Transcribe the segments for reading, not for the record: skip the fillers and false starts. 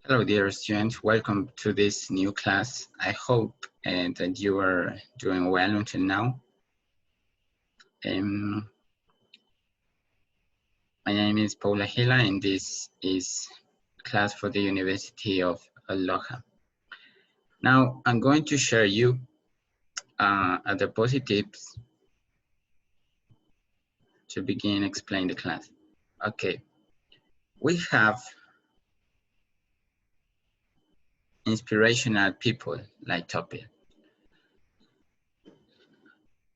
Hello, dear students. Welcome to this new class. I hope that you are doing well until now. My name is Paula Gila, and this is class for the University of Loja. Now, I'm going to share you the positives to begin explain the class. Okay, we have inspirational people like topic.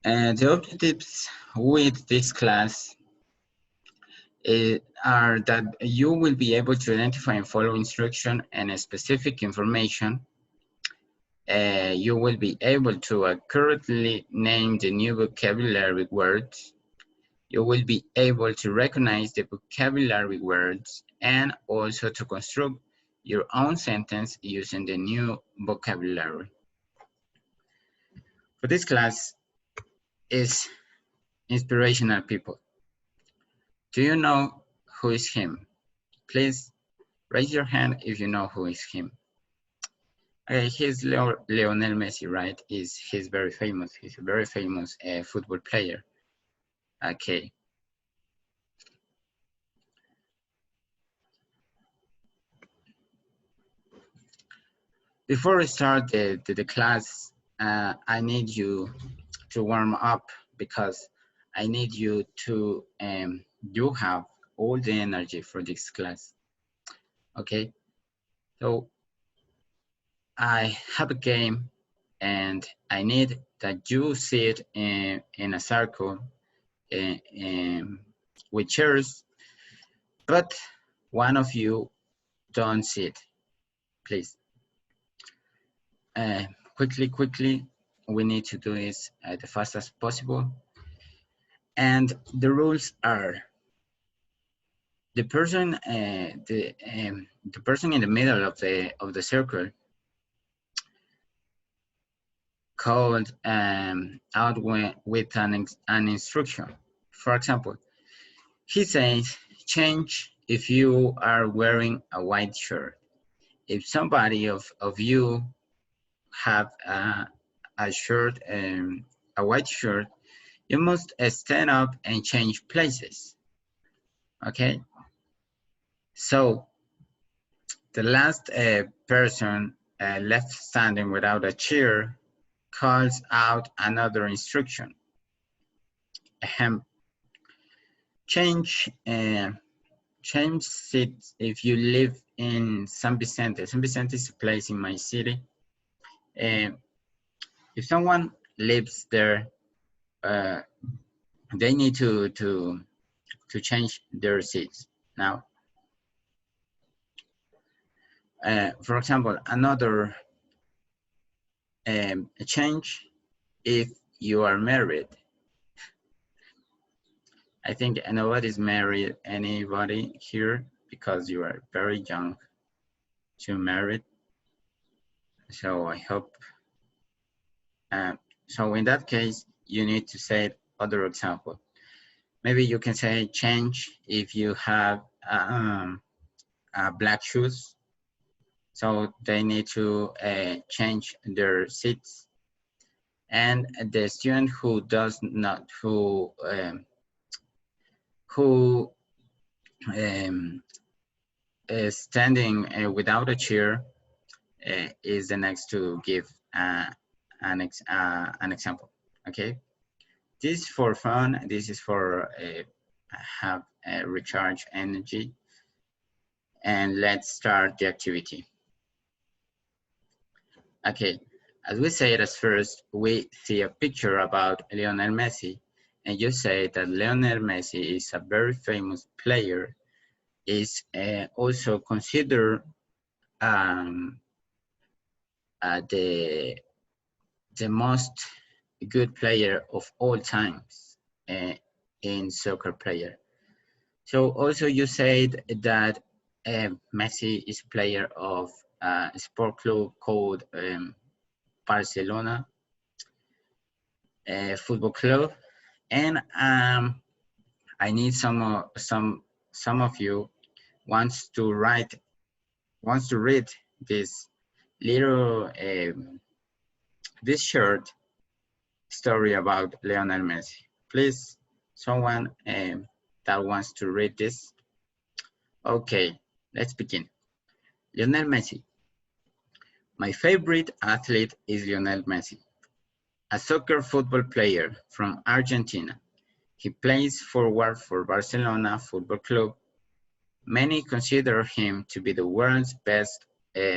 And the objectives with this class are that you will be able to identify and follow instruction and specific information. You will be able to accurately name the new vocabulary words. You will be able to recognize the vocabulary words and also to construct your own sentence using the new vocabulary. For this class is inspirational people. Do you know who is him? Please raise your hand if you know who is him. He's Lionel Messi, right? He's very famous. He's a very famous football player. Okay. Before we start the class, I need you to warm up because I need you to you have all the energy for this class. Okay. So I have a game and I need that you sit in a circle with chairs, but one of you don't sit, please. Quickly, we need to do this the fastest as possible. And the rules are the person the person in the middle of the circle called out with an instruction. For example, he says, change if you are wearing a white shirt. If somebody of you have a shirt, a white shirt, you must stand up and change places. Okay. So the last person left standing without a chair calls out another instruction. Change seats if you live in San Vicente. San Vicente is a place in my city. If someone lives there, they need to change their seats. Now, for example, another change if you are married. I think nobody's married anybody here because you are very young to marry. So I hope. So in that case, you need to say other example. Maybe you can say change if you have black shoes. So they need to change their seats. And the student who does not, who is standing without a chair is the next to give an example. Okay, this is for fun. This is for have recharge energy. And let's start the activity. Okay, as we said at first, we see a picture about Lionel Messi, and you say that Lionel Messi is a very famous player, is also considered the most good player of all times in soccer player. So also you said that Messi is a player of a sport club called Barcelona Football Club, and I need some of you wants to write wants to read this little, this short story about Lionel Messi. Please, someone that wants to read this. Okay, let's begin. Lionel Messi. My favorite athlete is Lionel Messi, a soccer football player from Argentina. He plays forward for Barcelona Football Club. Many consider him to be the world's best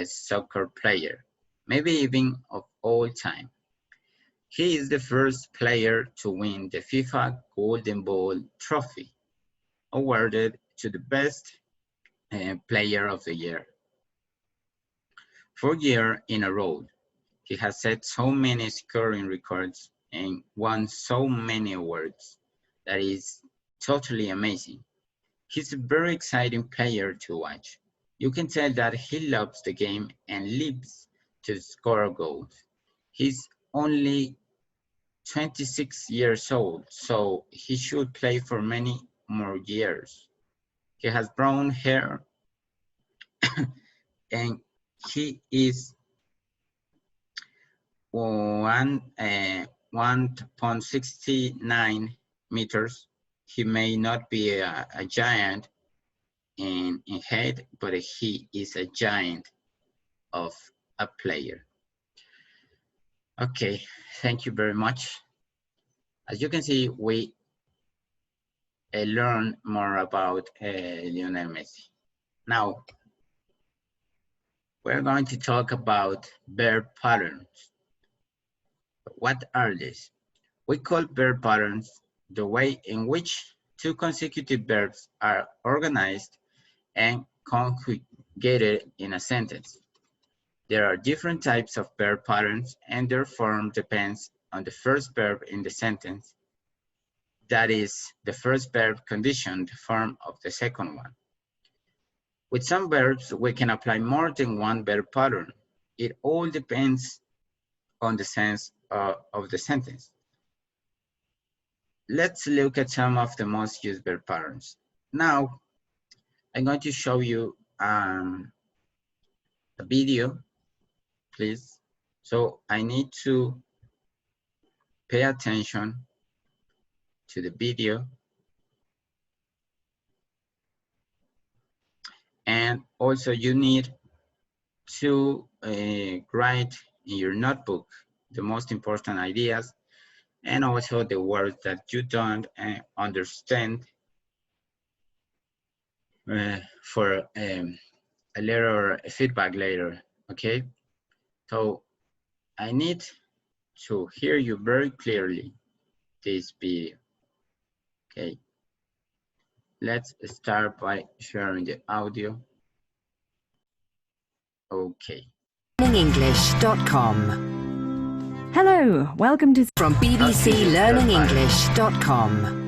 soccer player, maybe even of all time. He is the first player to win the FIFA Golden Ball trophy, awarded to the best player of the year. 4 years in a row, he has set so many scoring records and won so many awards. That is totally amazing. He's a very exciting player to watch. You can tell that he loves the game and lives to score goals. He's only 26 years old, so he should play for many more years. He has brown hair and he is 1.69 meters. He may not be a giant in head, but he is a giant of a player. Okay, thank you very much. As you can see, we learn more about Lionel Messi. Now, we're going to talk about verb patterns. What are these? We call verb patterns the way in which two consecutive verbs are organized and conjugated in a sentence. There are different types of verb patterns and their form depends on the first verb in the sentence. That is, the first verb conditioned form of the second one. With some verbs, we can apply more than one verb pattern. It all depends on the sense of the sentence. Let's look at some of the most used verb patterns. Now, I'm going to show you a video, please. So I need to pay attention to the video. And also you need to write in your notebook the most important ideas and also the words that you don't understand for a little feedback later, okay? So I need to hear you very clearly this video, okay? Let's start by sharing the audio. Okay. learningenglish.com. Hello, welcome to from bbclearningenglish.com.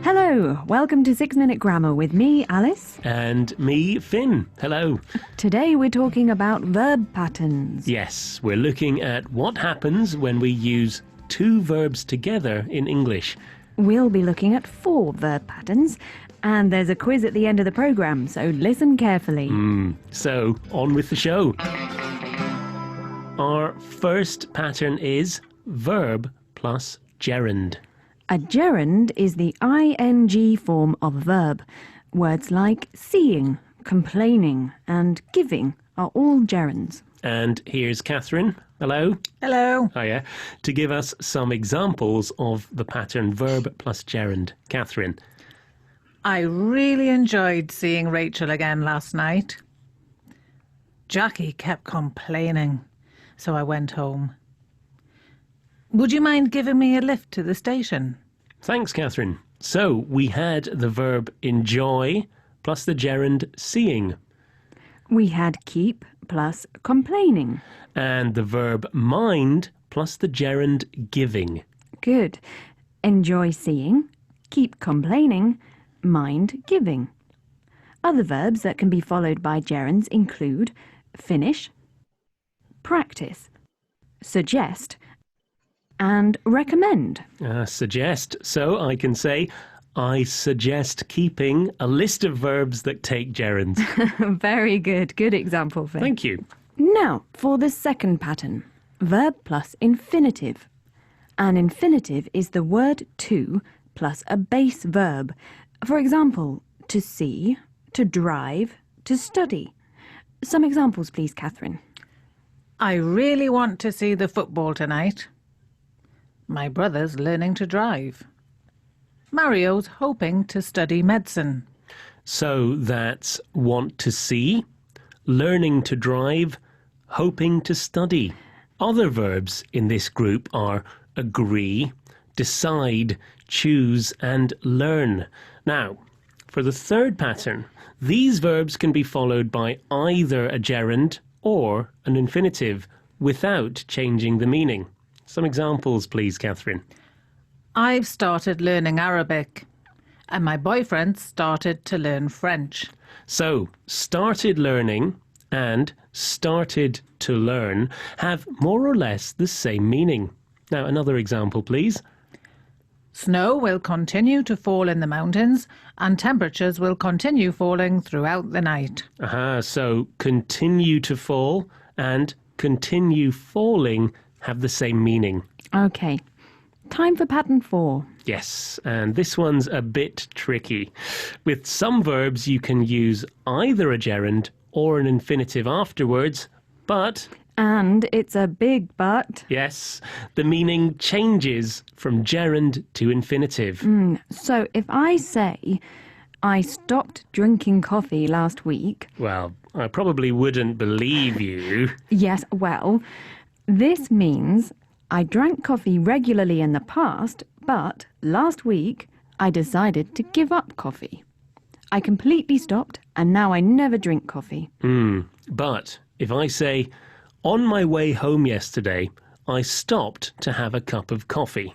Hello, welcome to 6 Minute Grammar with me, Alice. And me, Finn. Hello. Today we're talking about verb patterns. Yes, we're looking at what happens when we use two verbs together in English. We'll be looking at 4 verb patterns, and there's a quiz at the end of the programme, so listen carefully. So, on with the show. Our first pattern is verb plus gerund. A gerund is the ing form of a verb. Words like seeing, complaining, and giving are all gerunds. And here's Catherine. Hello. Hello. Hiya. To give us some examples of the pattern verb plus gerund. Catherine. I really enjoyed seeing Rachel again last night. Jackie kept complaining, so I went home. Would you mind giving me a lift to the station? Thanks, Catherine. So we had the verb enjoy plus the gerund seeing. We had keep plus complaining. And the verb mind plus the gerund giving. Good. Enjoy seeing, keep complaining, mind giving. Other verbs that can be followed by gerunds include finish, practice, suggest, and recommend. Suggest. So I can say, I suggest keeping a list of verbs that take gerunds. Very good. Good example, Finn. Thank you. Now, for the second pattern, verb plus infinitive. An infinitive is the word to plus a base verb. For example, to see, to drive, to study. Some examples, please, Catherine. I really want to see the football tonight. My brother's learning to drive. Mario's hoping to study medicine. So that's want to see, learning to drive, hoping to study. Other verbs in this group are agree, decide, choose, and learn. Now, for the third pattern, these verbs can be followed by either a gerund or an infinitive without changing the meaning. Some examples, please, Catherine. I've started learning Arabic, and my boyfriend started to learn French. So, started learning and started to learn have more or less the same meaning. Now, another example, please. Snow will continue to fall in the mountains, and temperatures will continue falling throughout the night. So continue to fall and continue falling have the same meaning. Okay. Time for pattern 4. Yes, and this one's a bit tricky. With some verbs, you can use either a gerund or an infinitive afterwards, but... And it's a big but. Yes, the meaning changes from gerund to infinitive. So if I say, I stopped drinking coffee last week. Well, I probably wouldn't believe you. Yes, well, this means I drank coffee regularly in the past, but last week I decided to give up coffee. I completely stopped and now I never drink coffee. But if I say, on my way home yesterday, I stopped to have a cup of coffee.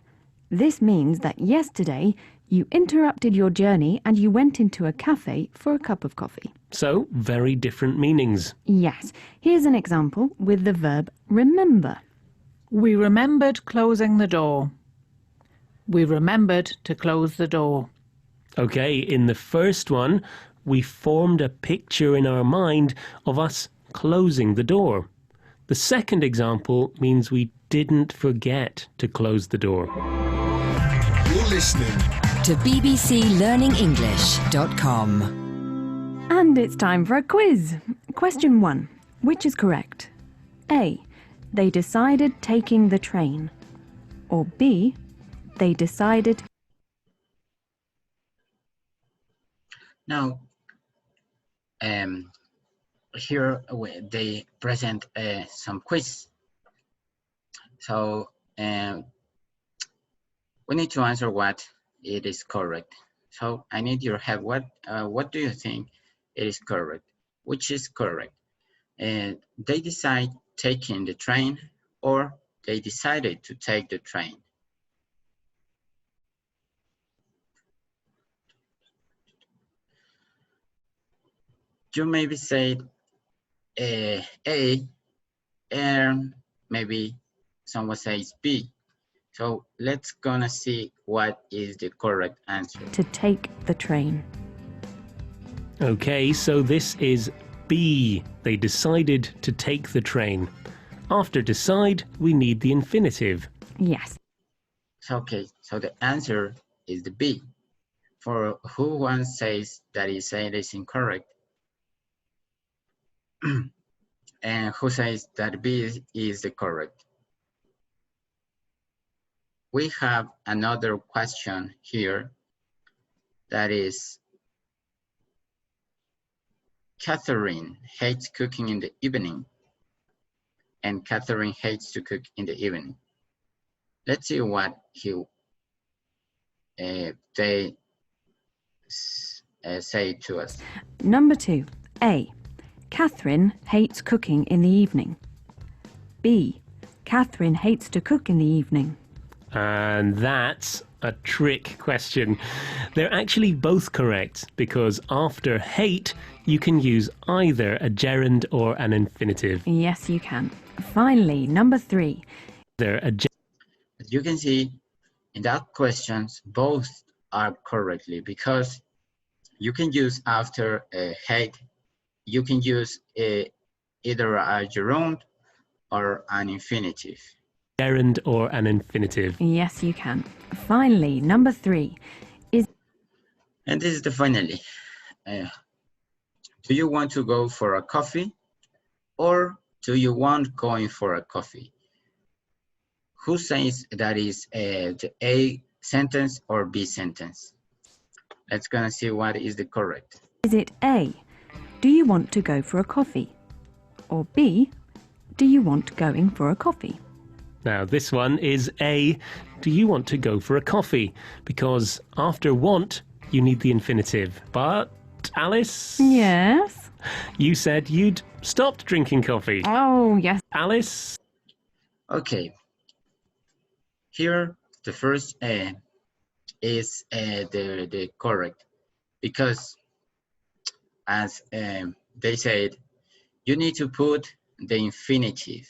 This means that yesterday you interrupted your journey and you went into a cafe for a cup of coffee. So, very different meanings. Yes. Here's an example with the verb remember. We remembered closing the door. We remembered to close the door. Okay, in the first one, we formed a picture in our mind of us closing the door. The second example means we didn't forget to close the door. You're listening to bbclearningenglish.com. And it's time for a quiz. Question 1. Which is correct? A. They decided taking the train. Or B. They decided... Now, here they present some quiz. So we need to answer what it is correct. So I need your help. What do you think it is correct? Which is correct? They decide taking the train or they decided to take the train. You maybe say A, and maybe someone says B. So let's gonna see what is the correct answer. To take the train. Okay, so this is B. They decided to take the train. After decide, we need the infinitive. Yes. Okay, so the answer is the B. For who one says that it is incorrect, and who says that B is the correct. We have another question here that is, Catherine hates cooking in the evening, and Catherine hates to cook in the evening. Let's see what they say to us. Number 2. A. Catherine hates cooking in the evening. B. Catherine hates to cook in the evening. And that's a trick question. They're actually both correct because after hate, you can use either a gerund or an infinitive. Yes, you can. Finally, number 3. They're a As you can see, in that questions, both are correctly because you can use after hate. You can use either a gerund or an infinitive. Gerund or an infinitive. Yes, you can. Finally, number 3. And this is the finally. Do you want to go for a coffee or do you want going for a coffee? Who says that is the A sentence or B sentence? Let's gonna see what is the correct. Is it A, do you want to go for a coffee? Or B, do you want going for a coffee? Now, this one is A, do you want to go for a coffee? Because after want, you need the infinitive. But, Alice? Yes. You said you'd stopped drinking coffee. Oh, yes. Alice? Okay. Here, the first A is the correct because as they said, you need to put the infinitive.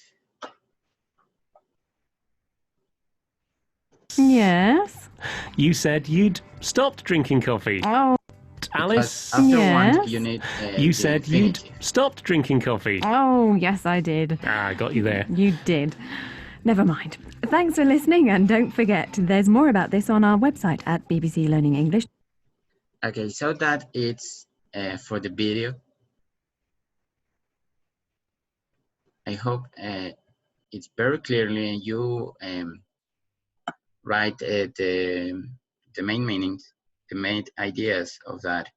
Yes. You said you'd stopped drinking coffee. Oh, Alice? After Yes. one, you need You the said infinitive. you'd stopped drinking coffee. oh, yes, I did. Ah, I got you there. You did. Never mind. Thanks for listening, and don't forget, there's more about this on our website at BBC Learning English. Okay, so that it's for the video. I hope it's very clearly and you write the main meanings, the main ideas of that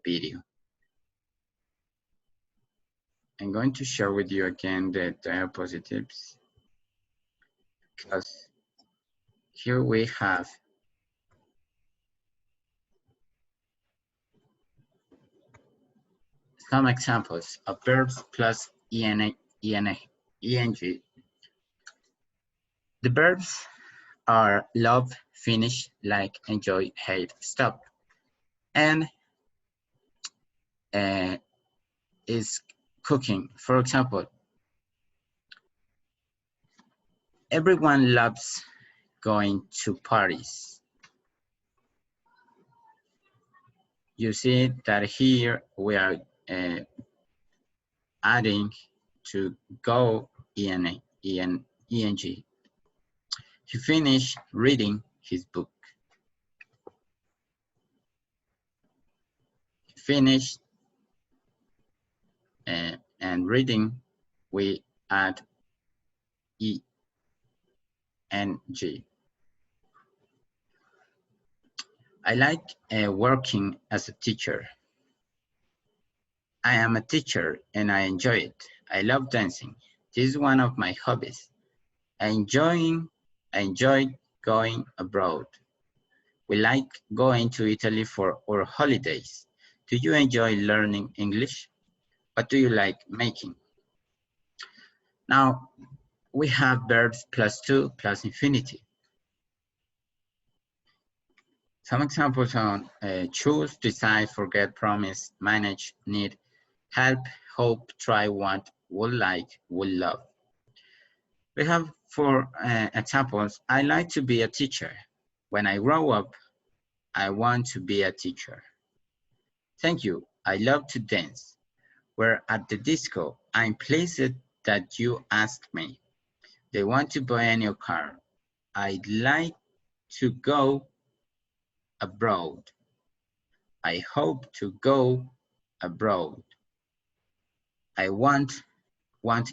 video. I'm going to share with you again the diapositives because here we have some examples of verbs plus eng. The verbs are love, finish, like, enjoy, hate, stop, and is cooking. For example, everyone loves going to parties. You see that here we are adding to go eng. He finished reading his book. He finished and reading, we add eng. I like working as a teacher. I am a teacher and I enjoy it. I love dancing. This is one of my hobbies. I enjoy going abroad. We like going to Italy for our holidays. Do you enjoy learning English? What do you like making? Now, we have verbs plus to plus infinitive. Some examples on choose, decide, forget, promise, manage, need, help, hope, try, want, would like, would love. We have for examples, I like to be a teacher. When I grow up, I want to be a teacher. Thank you, I love to dance. We're at the disco. I'm pleased that you asked me. They want to buy a new car. I'd like to go abroad. I hope to go abroad. I want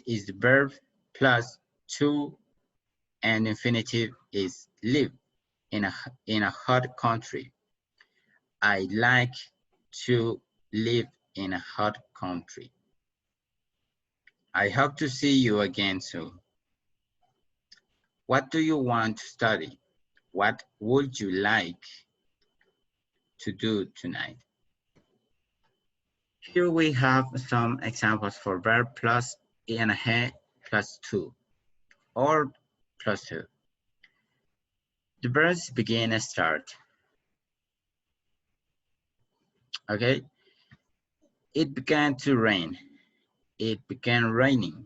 is the verb plus to and infinitive is live in a hot country. I like to live in a hot country. I hope to see you again soon. What do you want to study? What would you like to do tonight? Here we have some examples for verb plus ing plus to or plus to. The verbs begin and start. Okay. It began to rain. It began raining.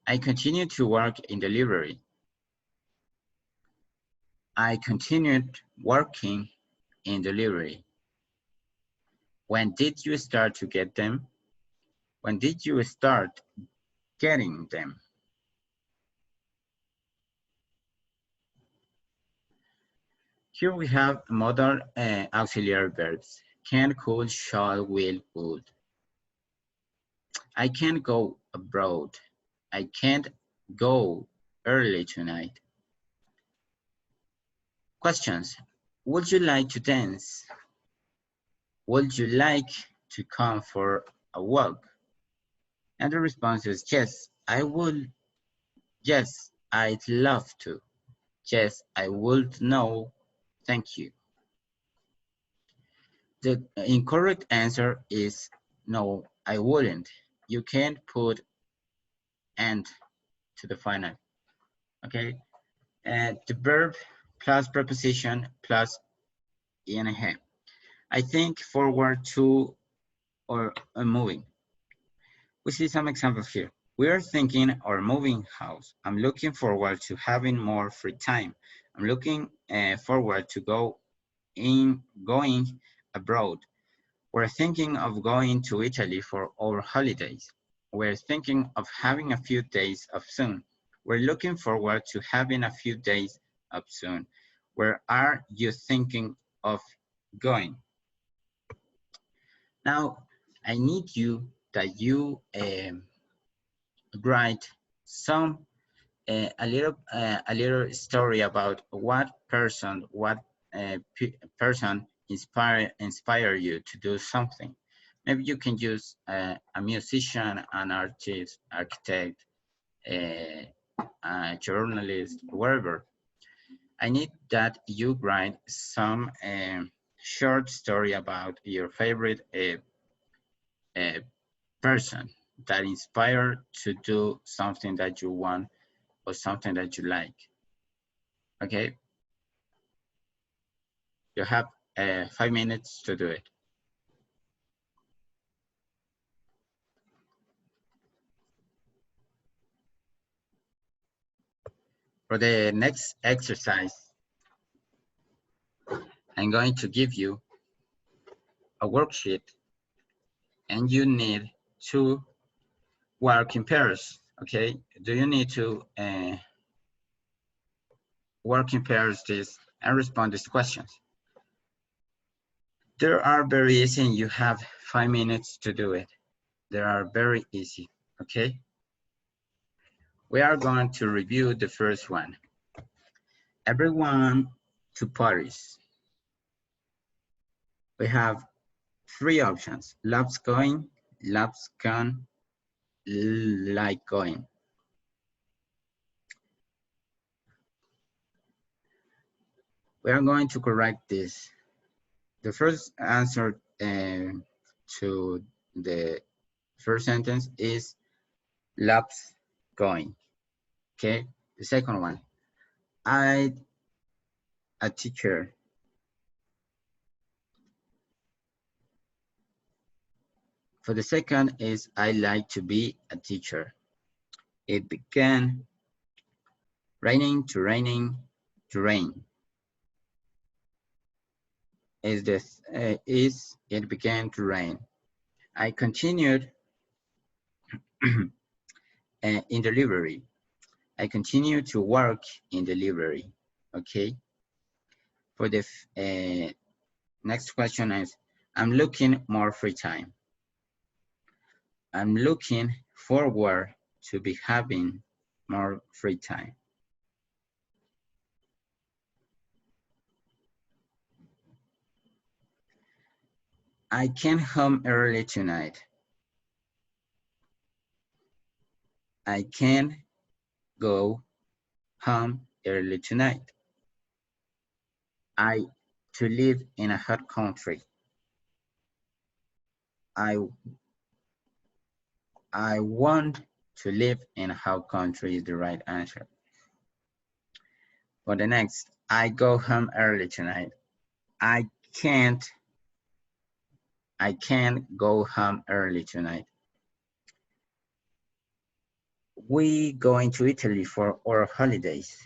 I continue to work in the library. I continued working in delivery. When did you start to get them? When did you start getting them? Here we have modal auxiliary verbs. Can, could, shall, will, would. I can't go abroad. I can't go early tonight. Questions. Would you like to dance? Would you like to come for a walk? And the response is yes, I would. Yes, I'd love to. Yes, I would. No, thank you. The incorrect answer is no, I wouldn't. You can't put and to the final. Okay. The verb plus preposition plus ing. I think forward to or moving. We see some examples here. We are thinking or moving house. I'm looking forward to having more free time. I'm looking forward to going abroad. We're thinking of going to Italy for our holidays. We're thinking of having a few days off soon. We're looking forward to having a few days off soon. Where are you thinking of going? Now, I need you that you write some a little story about what person inspire you to do something. Maybe you can use a musician, an artist, architect, a journalist, wherever. I need that you write some short story about your favorite person that inspired to do something that you want or something that you like. Okay, you have 5 minutes to do it. For the next exercise, I'm going to give you a worksheet and you need to work in pairs, okay? Do you need to work in pairs this and respond these questions? They are very easy and you have 5 minutes to do it. They are very easy, okay? We are going to review the first one. Everyone to Paris. We have 3 options: loves going, loves gone, like going. We are going to correct this. The first answer to the first sentence is loves going. Okay. The second one, I a teacher. For the second is I like to be a teacher. It began raining to raining to rain. It began to rain. I continued in delivery. I continue to work in delivery. Okay. For the next question is, I'm looking more free time. I'm looking forward to be having more free time. I came home early tonight. I can go home early tonight. To live in a hot country. I want to live in a hot country is the right answer. For the next, I go home early tonight. I can't go home early tonight. We going to Italy for our holidays.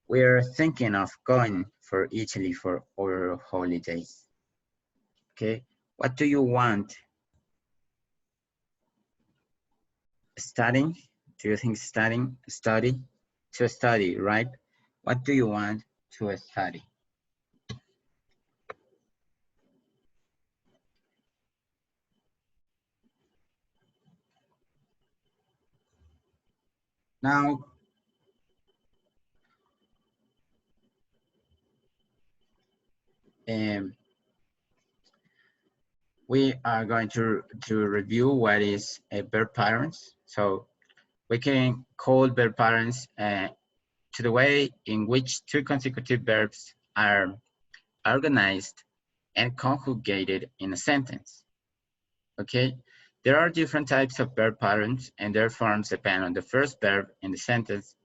we're thinking of going for Italy for our holidays. Okay, what do you want? Studying? Do you think study? To study, right? What do you want to study? Now, we are going to review what is a verb patterns. So we can call verb patterns to the way in which two consecutive verbs are organized and conjugated in a sentence. Okay, there are different types of verb patterns and their forms depend on the first verb in the sentence,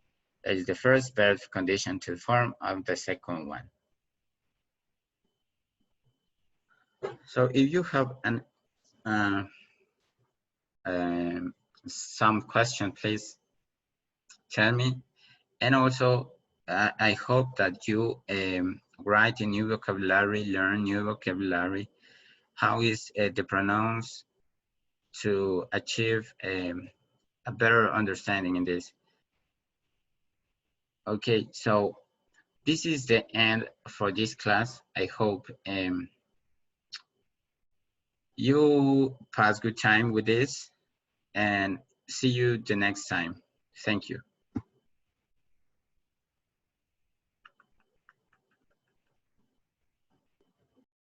that is the first verb condition to the form of the second one. So if you have some question, please tell me. And also, I hope that you write a new vocabulary, learn new vocabulary. How is the pronouns to achieve a better understanding in this? Okay, so this is the end for this class. I hope you pass good time with this and see you the next time. Thank you.